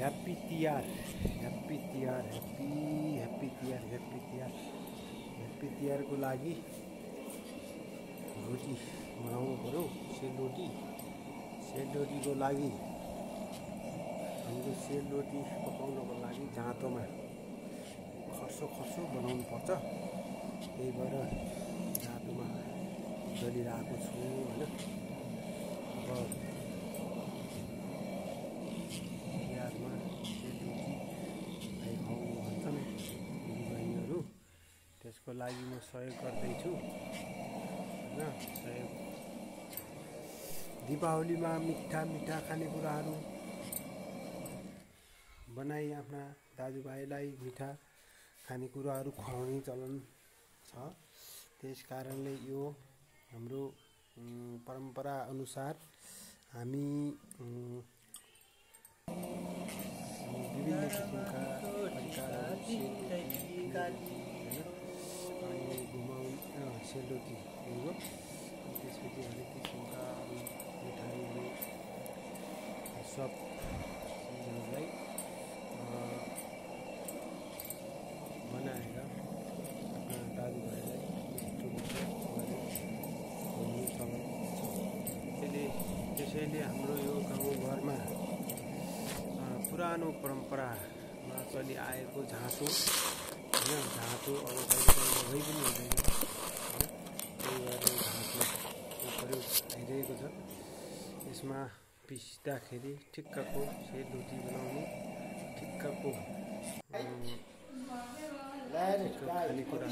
Happy Tihar, happy Tihar, happy Tihar, happy Tihar, happy तिहारको लागि रोटी बनाउनु पर्यो। सेलरोटीको लागि हामीले सेलरोटी पकाउनको लागि जाँतोमा खर्सो बनाउनु पर्छ। त्यही भएर जाँतोमा दलिरहेको छु हैन। अब तिहारमा सेलरोटी भाइ खुवाउनु भन्छन् दिदीबहिनीहरू, त्यसको लागि म सहयोग गर्दैछु हैन। सहयोग दीपावलीमा मिठा खानेकुराहरू बनाई आफ्ना दाजुभाइलाई मिठा खानेकुराहरू खुवाउने चलन छ। त्यस कारणले यो हाम्रो परम्परा अनुसार हामी विभिन्न किसिमका सेलरोटी हो। त्यसपछि हरेक किसिमका मिठाईहरू सब चिजहरूलाई बनाएर आफ्ना दाजुभाइलाई मिठो खुवाउने चलन छ। त्यसैले हाम्रो यो गाउँघरमा पुरानो परम्परामा चलिआएको झाँतो होइन, झाँतो अब कहिले पनि हुँदैन होइन। त्यही भएर झाँतो प्रयोग भइरहेको छ। यसमा पिस्दाखेरि ठिक्कको सेलरोटी बनाउने ठिक्कको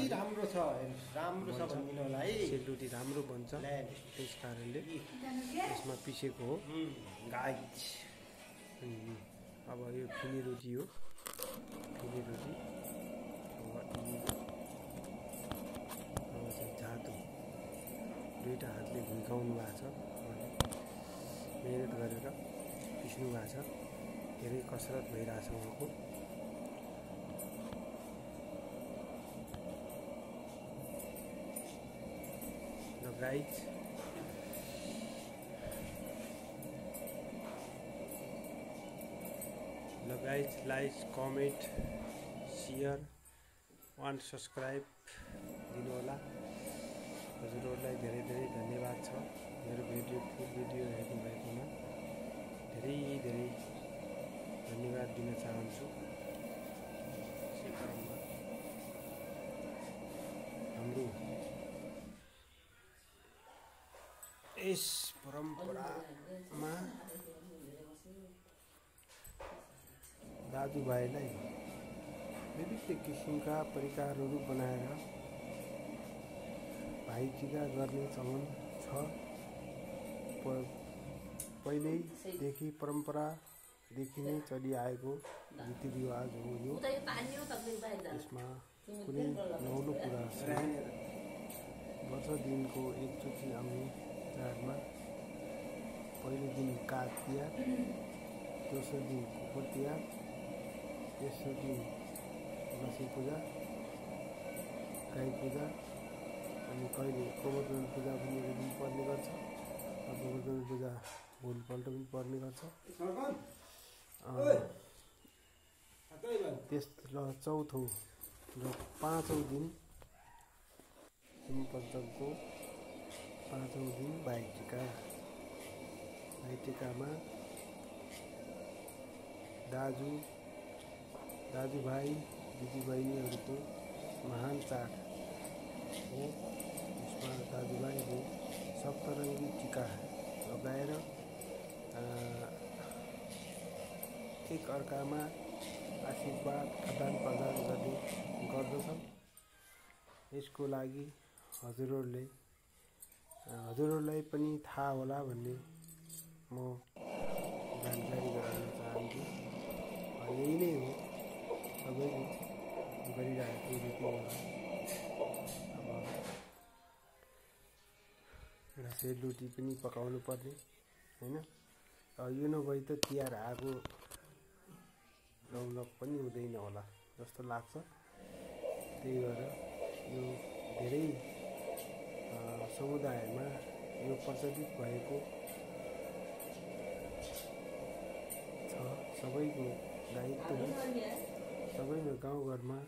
राम्रो छ भन्दिनलाई सेलरोटी राम्रो बन्छ। त्यस कारणले यसमा पिसेको हो गाइज। अब यो फिनी रोटी हो, फिनी रोटी। अब चाहिँ जाँतो दुईटा हातले भुइकाउनु भएको छ, मेहनत गरेर पिस्नु भएको छ। धेरै कसरत भइरहेछ उहाँको। Guys like comment share 1 subscribe दिनुहोला। हजुरहरूलाई धेरै धेरै धन्यवाद छ। मेरो फुल भिडियो हेर्नु भएकोमा धेरै धेरै धन्यवाद दिन चाहन्छु। हाम्रो यस परम्परामा दाजुभाइलाई विभिन्न किसिमका परिकारहरू बनाएर भाइटिका गर्ने चलन छ। पहिल्यैदेखि परम्परादेखि नै चलिआएको रीतिरिवाज हो यो। यसमा कुनै नौलो कुरा छैन। वर्ष दिनको एकचोटि आउने चाडमा पहिलो दिन काग तिहार, दोस्रो दिन कुकुर तिहार, तेस्रो दिन लक्ष्मी पूजा, गाई पूजा, अनि कहिले गोवर्धन पूजा पनि एक दिन पर्ने गर्छ। गोवर्धन पूजा भोलिपल्ट पनि पर्ने गर्छ। त्यस चौथो र पाँचौँ दिन पञ्चमको पाँचौँ दिन भाइटिका। भाइटिकामा दाजुभाइ दिदीबहिनीहरूको महान चाड हो। यसमा दाजुभाइले सप्तरङ्गी टिका लगाएर एक अर्कामा आशीर्वाद आदान प्रदान गर्ने गर्दछन्। यसको लागि हजुरहरूलाई पनि थाहा होला भन्ने म जानकारी गराउन चाहन्छु। यही नै हो सबैले गरिरहेको रीतिरिवाज। अब एउटा सेलरोटी पनि पकाउनु पर्ने होइन। यो नभई त तिहार आएको रौनक पनि हुँदैन होला जस्तो लाग्छ। त्यही भएर यो धेरै समुदायमा यो प्रचलित भएको छ। सबैको दायित्व हो। सबैले गाउँघरमा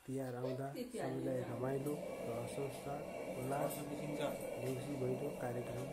तिहार आउँदा सबैलाई रमाइलो र हर्षोल्लास देउसी भैलो कार्यक्रम